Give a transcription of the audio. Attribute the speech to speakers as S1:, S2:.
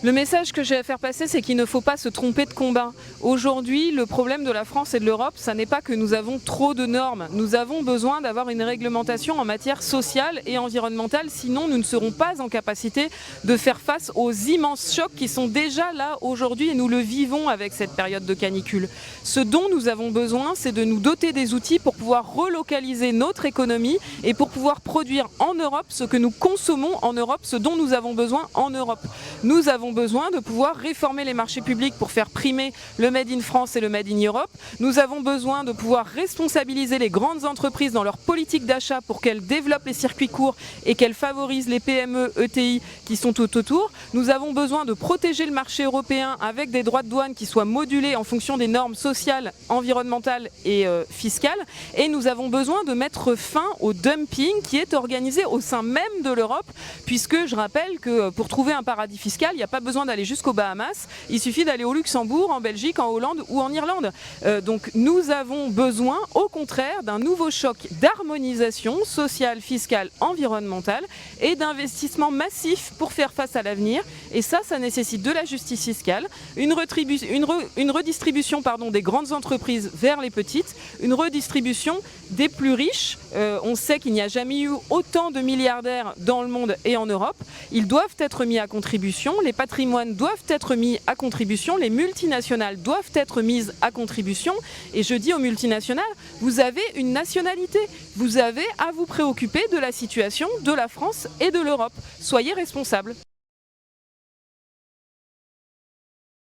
S1: Le message que j'ai à faire passer, c'est qu'il ne faut pas se tromper de combat. Aujourd'hui, le problème de la France et de l'Europe, ça n'est pas que nous avons trop de normes. Nous avons besoin d'avoir une réglementation en matière sociale et environnementale, sinon nous ne serons pas en capacité de faire face aux immenses chocs qui sont déjà là aujourd'hui et nous le vivons avec cette période de canicule. Ce dont nous avons besoin, c'est de nous doter des outils pour pouvoir relocaliser notre économie et pour pouvoir produire en Europe ce que nous consommons en Europe, ce dont nous avons besoin en Europe. Nous avons besoin de pouvoir réformer les marchés publics pour faire primer le Made in France et le Made in Europe. Nous avons besoin de pouvoir responsabiliser les grandes entreprises dans leur politique d'achat pour qu'elles développent les circuits courts et qu'elles favorisent les PME, ETI qui sont tout autour. Nous avons besoin de protéger le marché européen avec des droits de douane qui soient modulés en fonction des normes sociales, environnementales et fiscales. Et nous avons besoin de mettre fin au dumping qui est organisé au sein même de l'Europe, puisque je rappelle que pour trouver un paradis fiscal, il n'y a pas besoin d'aller jusqu'aux Bahamas, il suffit d'aller au Luxembourg, en Belgique, en Hollande ou en Irlande. Donc nous avons besoin, au contraire, d'un nouveau choc d'harmonisation sociale, fiscale, environnementale et d'investissement massif pour faire face à l'avenir. Et ça nécessite de la justice fiscale, une redistribution des grandes entreprises vers les petites, une redistribution des plus riches. On sait qu'il n'y a jamais eu autant de milliardaires dans le monde et en Europe. Ils doivent être mis à contribution, les patrimoines doivent être mis à contribution, les multinationales doivent être mises à contribution. Et je dis aux multinationales, vous avez une nationalité, vous avez à vous préoccuper de la situation de la France et de l'Europe. Soyez responsables.